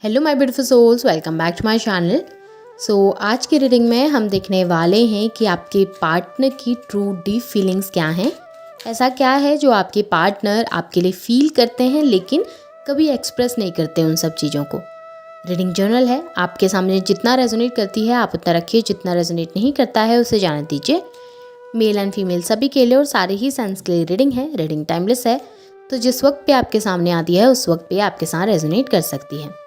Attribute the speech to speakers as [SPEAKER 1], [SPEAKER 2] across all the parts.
[SPEAKER 1] Hello my beautiful souls, welcome back to my channel. आज की reading में हम देखने वाले हैं कि आपके पार्टनर की ट्रू डीप फीलिंग्स क्या हैं। ऐसा क्या है जो आपके पार्टनर आपके लिए फील करते हैं लेकिन कभी एक्सप्रेस नहीं करते उन सब चीज़ों को। रीडिंग जर्नल है, आपके सामने जितना रेजोनेट करती है आप उतना रखिए, जितना रेजोनेट नहीं करता है उसे जाने दीजिए। मेल एंड फीमेल सभी के लिए और सारे ही सेंस के लिए रीडिंग है। रीडिंग टाइमलेस है, तो जिस वक्त पे आपके सामने आती है उस वक्त पे आपके साथ रेजोनेट कर सकती है।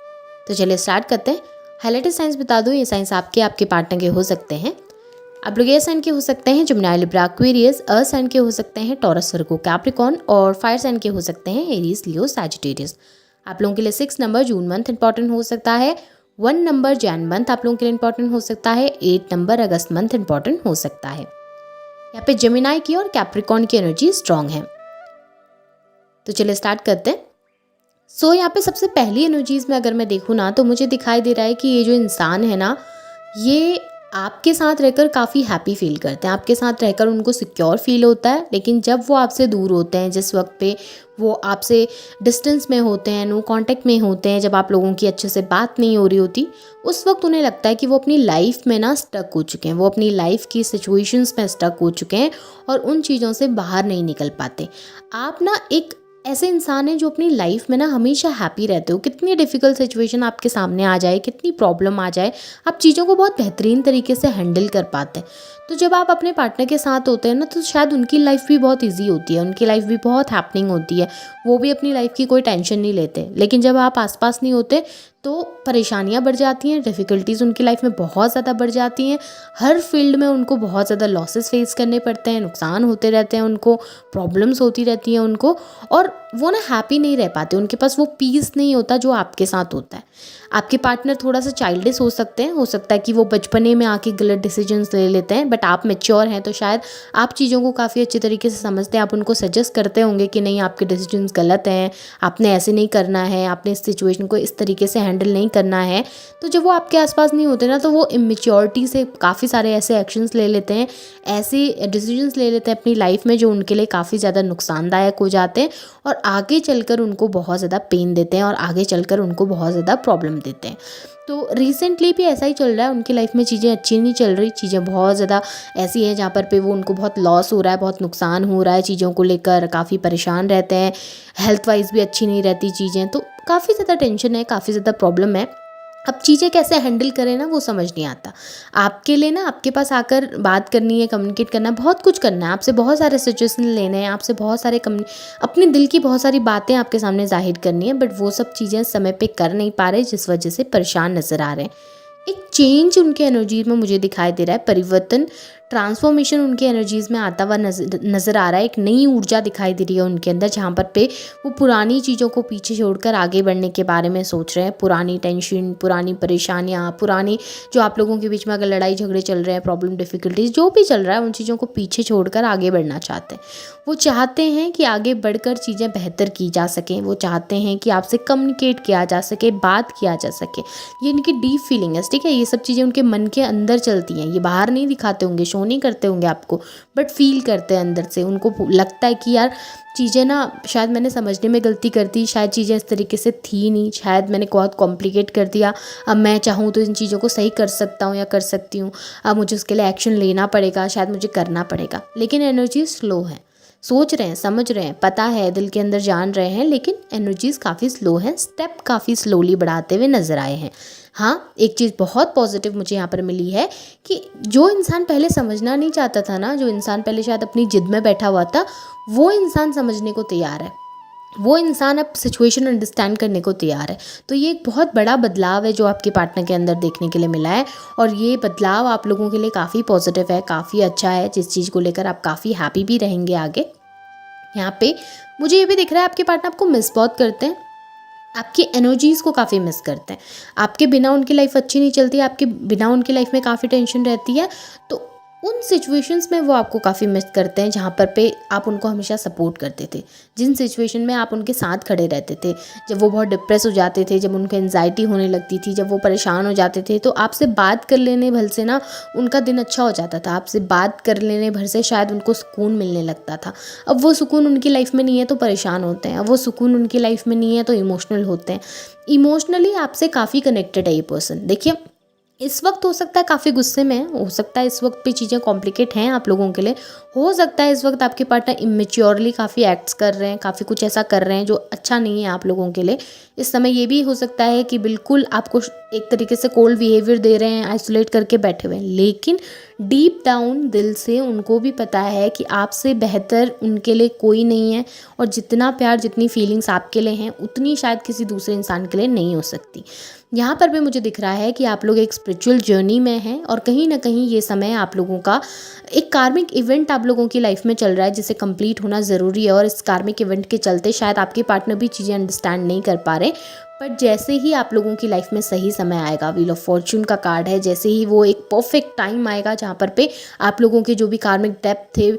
[SPEAKER 1] तो चलिए स्टार्ट करते हैं। हाईलाइटेड साइंस बता दूं, ये साइंस आपके पार्टनर के हो सकते हैं। आप लोग एयर साइन के हो सकते हैं, Gemini, Libra, Aquarius. Earth sign के हो सकते हैं, टॉरस, वर्गो, कैप्रिकॉर्न। और फायर साइन के हो सकते हैं, एरीज, लियो, सैजिटेरियस। आप लोगों के लिए 6 नंबर जून मंथ इंपॉर्टेंट हो सकता है। 1 नंबर जैन मंथ आप लोगों के लिए इंपॉर्टेंट हो सकता है। 8 नंबर अगस्त मंथ इंपॉर्टेंट हो सकता है। यहाँ पे जिमिनी की और कैप्रिकॉर्न की एनर्जी स्ट्रांग है। तो चलिए स्टार्ट करते हैं। यहाँ पे सबसे पहली एनर्जीज़ में अगर मैं देखूँ ना, तो मुझे दिखाई दे रहा है कि ये जो इंसान है ना, ये आपके साथ रहकर काफ़ी हैप्पी फील करते हैं। आपके साथ रहकर उनको सिक्योर फील होता है, लेकिन जब वो आपसे दूर होते हैं, जिस वक्त पे वो आपसे डिस्टेंस में होते हैं, नो कांटेक्ट में होते हैं, जब आप लोगों की अच्छे से बात नहीं हो रही होती, उस वक्त उन्हें लगता है कि वो अपनी लाइफ में ना स्टक हो चुके हैं। वो अपनी लाइफ की सिचुएशंस में स्टक हो चुके हैं और उन चीज़ों से बाहर नहीं निकल पाते। आप ना एक ऐसे इंसान हैं जो अपनी लाइफ में ना हमेशा हैप्पी रहते हो। कितनी डिफ़िकल्ट सिचुएशन आपके सामने आ जाए, कितनी प्रॉब्लम आ जाए, आप चीज़ों को बहुत बेहतरीन तरीके से हैंडल कर पाते हैं। तो जब आप अपने पार्टनर के साथ होते हैं ना, तो शायद उनकी लाइफ भी बहुत इजी होती है, उनकी लाइफ भी बहुत हैपनिंग होती है। वो भी अपनी लाइफ की कोई टेंशन नहीं लेते। लेकिन जब आप आसपास नहीं होते तो परेशानियाँ बढ़ जाती हैं, डिफ़िकल्टीज़ उनकी लाइफ में बहुत ज़्यादा बढ़ जाती हैं। हर फील्ड में उनको बहुत ज़्यादा लॉसेस फेस करने पड़ते हैं, नुकसान होते रहते हैं उनको, प्रॉब्लम्स होती रहती हैं उनको, और वो ना हैप्पी नहीं रह पाते। उनके पास वो पीस नहीं होता जो आपके साथ होता है। आपके पार्टनर थोड़ा सा चाइल्डिश हो सकते हैं, हो सकता है कि वो बचपने में आके गलत डिसीजंस ले लेते हैं, बट आप मैच्योर हैं तो शायद आप चीज़ों को काफ़ी अच्छे तरीके से समझते हैं। आप उनको सजेस्ट करते होंगे कि नहीं, आपके डिसीजंस गलत हैं, आपने ऐसे नहीं करना है, आपने इस सिचुएशन को इस तरीके से हैंडल नहीं करना है। तो जब वो आपके आसपास नहीं होते ना, तो वो इमेच्योरिटी से काफ़ी सारे ऐसे एक्शंस ले लेते हैं, ऐसे डिसीजंस ले लेते हैं अपनी लाइफ में जो उनके लिए काफ़ी ज़्यादा नुकसानदायक हो जाते हैं और आगे चलकर उनको बहुत ज़्यादा पेन देते हैं और आगे चलकर उनको बहुत ज़्यादा प्रॉब्लम देते हैं। तो रिसेंटली भी ऐसा ही चल रहा है, उनकी लाइफ में चीज़ें अच्छी नहीं चल रही, चीज़ें बहुत ज़्यादा ऐसी हैं जहाँ पर पे वो उनको बहुत लॉस हो रहा है, बहुत नुकसान हो रहा है, चीज़ों को लेकर काफ़ी परेशान रहते हैं। हेल्थ वाइज भी अच्छी नहीं रहती चीज़ें, तो काफ़ी ज़्यादा टेंशन है, काफ़ी ज़्यादा प्रॉब्लम है। अब चीज़ें कैसे हैंडल करें ना, वो समझ नहीं आता। आपके लिए ना आपके पास आकर बात करनी है, कम्युनिकेट करना है, बहुत कुछ करना है, आपसे बहुत सारे सजेशन लेने हैं, आपसे बहुत सारे अपने दिल की बहुत सारी बातें आपके सामने जाहिर करनी है, बट वो सब चीज़ें समय पे कर नहीं पा रहे, जिस वजह से परेशान नज़र आ रहे हैं। एक चेंज उनके एनर्जीज में मुझे दिखाई दे रहा है, परिवर्तन, ट्रांसफॉर्मेशन उनके एनर्जीज में आता हुआ नज़र आ रहा है। एक नई ऊर्जा दिखाई दे रही है उनके अंदर, जहाँ पर पे वो पुरानी चीज़ों को पीछे छोड़कर आगे बढ़ने के बारे में सोच रहे हैं। पुरानी टेंशन, पुरानी परेशानियाँ, पुरानी जो आप लोगों के बीच में अगर लड़ाई झगड़े चल रहे हैं, प्रॉब्लम, डिफ़िकल्टीज जो भी चल रहा है, उन चीज़ों को पीछे छोड़कर आगे बढ़ना चाहते हैं। वो चाहते हैं कि आगे बढ़कर चीज़ें बेहतर की जा सकें। वो चाहते हैं कि आपसे कम्युनिकेट किया जा सके, बात किया जा सके। ये इनकी डीप फीलिंग है, ठीक है। ये सब चीज़ें उनके मन के अंदर चलती हैं, ये बाहर नहीं दिखाते होंगे, शो नहीं करते होंगे आपको, बट फील करते हैं अंदर से। उनको लगता है कि यार चीज़ें ना शायद मैंने समझने में गलती कर दी, शायद चीज़ें इस तरीके से थी नहीं, शायद मैंने बहुत कॉम्प्लिकेट कर दिया। अब मैं चाहूँ तो इन चीज़ों को सही कर सकता हूँ या कर सकती हूँ। अब मुझे उसके लिए एक्शन लेना पड़ेगा, शायद मुझे करना पड़ेगा। लेकिन एनर्जी स्लो है, सोच रहे हैं, समझ रहे हैं, पता है, दिल के अंदर जान रहे हैं, लेकिन एनर्जीज़ काफ़ी स्लो हैं, स्टेप काफ़ी स्लोली बढ़ाते हुए नज़र आए हैं। हाँ, एक चीज़ बहुत पॉजिटिव मुझे यहाँ पर मिली है कि जो इंसान पहले समझना नहीं चाहता था ना, जो इंसान पहले शायद अपनी जिद में बैठा हुआ था, वो इंसान समझने को तैयार है। वो इंसान अब सिचुएशन अंडरस्टैंड करने को तैयार है। तो ये एक बहुत बड़ा बदलाव है जो आपके पार्टनर के अंदर देखने के लिए मिला है, और ये बदलाव आप लोगों के लिए काफ़ी पॉजिटिव है, काफ़ी अच्छा है, जिस चीज़ को लेकर आप काफ़ी हैप्पी भी रहेंगे आगे। यहाँ पे मुझे ये भी दिख रहा है आपके पार्टनर आपको मिस बहुत करते हैं, आपकी एनर्जीज़ को काफ़ी मिस करते हैं। आपके बिना उनकी लाइफ अच्छी नहीं चलती, आपके बिना उनकी लाइफ में काफ़ी टेंशन रहती है। तो उन सिचुएशंस में वो आपको काफ़ी मिस करते हैं जहाँ पर पे आप उनको हमेशा सपोर्ट करते थे, जिन सिचुएशन में आप उनके साथ खड़े रहते थे। जब वो बहुत डिप्रेस हो जाते थे, जब उनको एंजाइटी होने लगती थी, जब वो परेशान हो जाते थे, तो आपसे बात कर लेने भर से ना उनका दिन अच्छा हो जाता था। आपसे बात कर लेने भर से शायद उनको सुकून मिलने लगता था। अब वो सुकून उनकी लाइफ में नहीं है तो परेशान होते हैं, अब वो सुकून उनकी लाइफ में नहीं है तो इमोशनल होते हैं। इमोशनली आपसे काफ़ी कनेक्टेड है ये पर्सन। देखिए, इस वक्त हो सकता है काफ़ी गुस्से में है, हो सकता है इस वक्त पे चीज़ें कॉम्प्लिकेट हैं आप लोगों के लिए, हो सकता है इस वक्त आपके पार्टनर इमेच्योरली काफ़ी एक्ट्स कर रहे हैं, काफ़ी कुछ ऐसा कर रहे हैं जो अच्छा नहीं है आप लोगों के लिए। इस समय ये भी हो सकता है कि बिल्कुल आपको एक तरीके से कोल्ड बिहेवियर दे रहे हैं, आइसोलेट करके बैठे हुए हैं, लेकिन डीप डाउन दिल से उनको भी पता है कि आपसे बेहतर उनके लिए कोई नहीं है, और जितना प्यार जितनी फीलिंग्स आपके लिए हैं उतनी शायद किसी दूसरे इंसान के लिए नहीं हो सकती। यहाँ पर भी मुझे दिख रहा है कि आप लोग एक स्पिरिचुअल जर्नी में हैं, और कहीं ना कहीं ये समय आप लोगों का एक कार्मिक इवेंट आप लोगों की लाइफ में चल रहा है जिसे कंप्लीट होना ज़रूरी है, और इस कार्मिक इवेंट के चलते शायद आपके पार्टनर भी चीज़ें अंडरस्टैंड नहीं कर पा रहे। बट जैसे ही आप लोगों की लाइफ में सही समय आएगा, व्हील ऑफ फॉर्चून का कार्ड है, जैसे ही वो एक परफेक्ट टाइम आएगा जहाँ पर पे आप लोगों के जो भी कार्मिक डेप्थ थे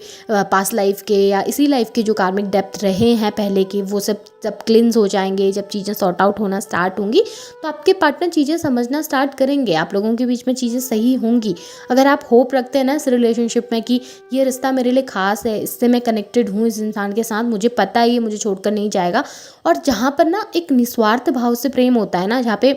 [SPEAKER 1] पास्ट लाइफ के या इसी लाइफ के जो कार्मिक डेप्थ रहे हैं पहले के, वो सब जब क्लिन्स हो जाएंगे, जब चीज़ें सॉर्ट आउट होना स्टार्ट होंगी, तो आपके पार्टनर चीज़ें समझना स्टार्ट करेंगे, आप लोगों के बीच में चीज़ें सही होंगी। अगर आप होप रखते हैं ना इस रिलेशनशिप में कि ये रिश्ता मेरे लिए खास है, इससे मैं कनेक्टेड हूँ इस इंसान के साथ, मुझे पता है ये मुझे छोड़कर नहीं जाएगा, और जहाँ पर ना एक निस्वार्थ भाव से प्रेम होता है ना, जहाँ पे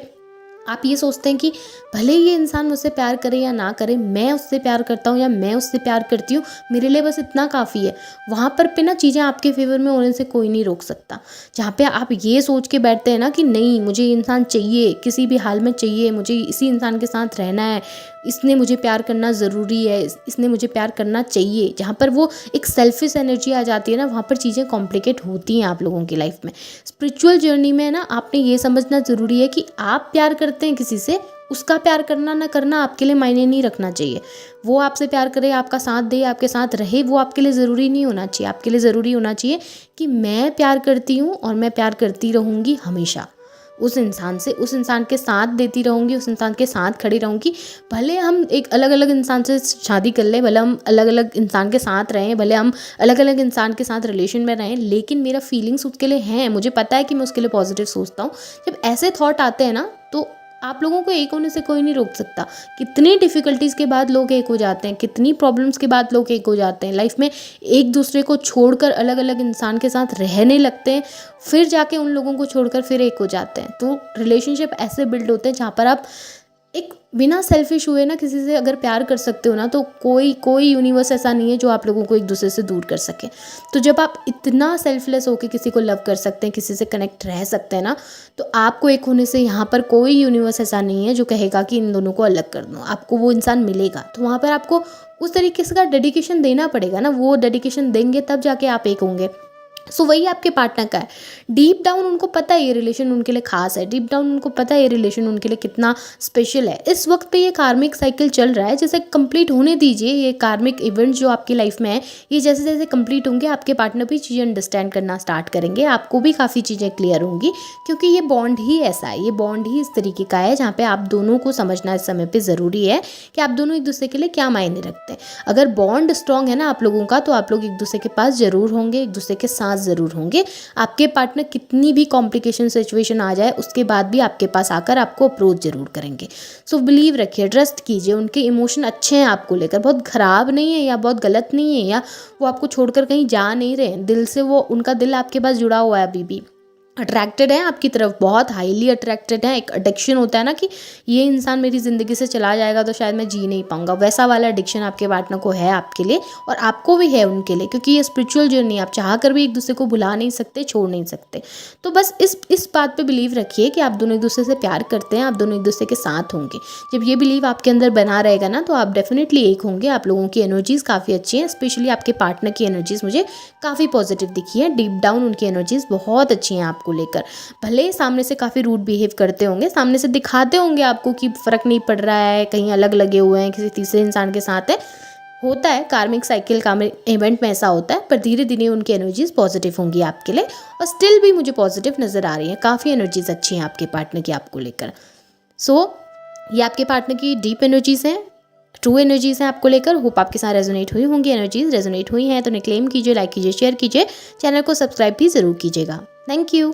[SPEAKER 1] आप ये सोचते हैं कि भले ये इंसान मुझसे प्यार करे या ना करे, मैं उससे प्यार करता हूँ या मैं उससे प्यार करती हूँ, मेरे लिए बस इतना काफ़ी है, वहाँ पर पे ना चीज़ें आपके फेवर में होने से कोई नहीं रोक सकता। जहाँ पे आप ये सोच के बैठते हैं ना कि नहीं, मुझे ये इंसान चाहिए, किसी भी हाल में चाहिए, मुझे इसी इंसान के साथ रहना है, इसने मुझे प्यार करना ज़रूरी है, इसने मुझे प्यार करना चाहिए, जहाँ पर वो एक सेल्फिश एनर्जी आ जाती है ना, वहाँ पर चीज़ें कॉम्प्लिकेट होती हैं आप लोगों की लाइफ में। स्पिरिचुअल जर्नी में ना आपने ये समझना ज़रूरी है कि आप प्यार करते हैं किसी से, उसका प्यार करना ना करना आपके लिए मायने नहीं रखना चाहिए। वो आपसे प्यार करे, आपका साथ दे, आपके साथ रहे, वो आपके लिए ज़रूरी नहीं होना चाहिए। आपके लिए ज़रूरी होना चाहिए कि मैं प्यार करती हूँ और मैं प्यार करती रहूँगी हमेशा उस इंसान से, उस इंसान के साथ देती रहूँगी, उस इंसान के साथ खड़ी रहूँगी। भले हम एक अलग अलग इंसान से शादी कर लें, भले हम अलग अलग इंसान के साथ रहें, भले हम अलग अलग इंसान के साथ रिलेशन में रहें, लेकिन मेरा फीलिंग्स उसके लिए हैं, मुझे पता है कि मैं उसके लिए पॉजिटिव सोचता हूँ। जब ऐसे थॉट आते हैं ना, तो आप लोगों को एक होने से कोई नहीं रोक सकता। कितनी डिफ़िकल्टीज़ के बाद लोग एक हो जाते हैं, कितनी प्रॉब्लम्स के बाद लोग एक हो जाते हैं लाइफ में, एक दूसरे को छोड़कर अलग अलग इंसान के साथ रहने लगते हैं, फिर जाके उन लोगों को छोड़कर फिर एक हो जाते हैं। तो रिलेशनशिप ऐसे बिल्ड होते हैं जहाँ पर आप एक बिना सेल्फिश हुए ना किसी से अगर प्यार कर सकते हो ना, तो कोई यूनिवर्स ऐसा नहीं है जो आप लोगों को एक दूसरे से दूर कर सके। तो जब आप इतना सेल्फलेस होकर किसी को लव कर सकते हैं, किसी से कनेक्ट रह सकते हैं ना, तो आपको एक होने से यहाँ पर कोई यूनिवर्स ऐसा नहीं है जो कहेगा कि इन दोनों को अलग कर दो। आपको वो इंसान मिलेगा, तो वहाँ पर आपको उस तरीके से का डेडिकेशन देना पड़ेगा ना, वो डेडिकेशन देंगे तब जाके आप एक होंगे। सो वही आपके पार्टनर का है। डीप डाउन उनको पता है ये रिलेशन उनके लिए खास है, डीप डाउन उनको पता है ये रिलेशन उनके लिए कितना स्पेशल है। इस वक्त पे ये कार्मिक साइकिल चल रहा है, जैसे कंप्लीट होने दीजिए ये कार्मिक इवेंट्स जो आपकी लाइफ में है, ये जैसे जैसे कंप्लीट होंगे आपके पार्टनर भी चीज़ें अंडरस्टैंड करना स्टार्ट करेंगे, आपको भी काफ़ी चीज़ें क्लियर होंगी, क्योंकि ये बॉन्ड ही ऐसा है, ये बॉन्ड ही इस तरीके का है जहाँ पे आप दोनों को समझना इस समय पे ज़रूरी है कि आप दोनों एक दूसरे के लिए क्या मायने रखते हैं। अगर बॉन्ड स्ट्रॉन्ग है ना आप लोगों का, तो आप लोग एक दूसरे के पास ज़रूर होंगे, एक दूसरे के साथ ज़रूर होंगे। आपके पार्टनर कितनी भी कॉम्प्लिकेशन सिचुएशन आ जाए उसके बाद भी आपके पास आकर आपको अप्रोच जरूर करेंगे। सो बिलीव रखिए, ट्रस्ट कीजिए, उनके इमोशन अच्छे हैं आपको लेकर, बहुत ख़राब नहीं है या बहुत गलत नहीं है, या वो आपको छोड़कर कहीं जा नहीं रहे, दिल से वो उनका दिल आपके पास जुड़ा हुआ है, अभी भी अट्रैक्टेड है आपकी तरफ, बहुत हाईली अट्रैक्टेड है। एक एडिक्शन होता है ना कि ये इंसान मेरी ज़िंदगी से चला जाएगा तो शायद मैं जी नहीं पाऊंगा, वैसा वाला एडिक्शन आपके पार्टनर को है आपके लिए, और आपको भी है उनके लिए, क्योंकि ये स्पिरिचुअल जर्नी आप चाह कर भी एक दूसरे को भुला नहीं सकते, छोड़ नहीं सकते। तो बस इस बात पे बिलीव रखिए कि आप दोनों एक दूसरे से प्यार करते हैं, आप दोनों एक दूसरे के साथ होंगे। जब ये बिलीव आपके अंदर बना रहेगा ना, तो आप डेफिनेटली एक होंगे। आप लोगों की एनर्जीज़ काफ़ी अच्छी हैं, स्पेशली आपके पार्टनर की एनर्जीज़ मुझे काफ़ी पॉजिटिव दिखी है। डीप डाउन उनकी एनर्जीज़ बहुत अच्छी हैं आपको लेकर। भले सामने से काफ़ी रूड बिहेव करते होंगे, सामने से दिखाते होंगे आपको कि फ़र्क नहीं पड़ रहा है, कहीं अलग लगे हुए हैं, किसी तीसरे इंसान के साथ है, होता है कार्मिक साइकिल कार्मिक इवेंट में ऐसा होता है, पर धीरे धीरे उनकी एनर्जीज़ पॉजिटिव होंगी आपके लिए, और स्टिल भी मुझे पॉजिटिव नज़र आ रही है, काफ़ी एनर्जीज़ अच्छी हैं आपके पार्टनर की आपको लेकर। सो ये आपके पार्टनर की डीप एनर्जीज़ हैं, ट्रू एनर्जीज हैं आपको लेकर। होप आपके साथ रेजोनेट हुई होंगी। एनर्जीज रेजोनेट हुई हैं तो उन्हें क्लेम कीजिए, लाइक कीजिए, शेयर कीजिए, चैनल को सब्सक्राइब भी ज़रूर कीजिएगा। Thank you.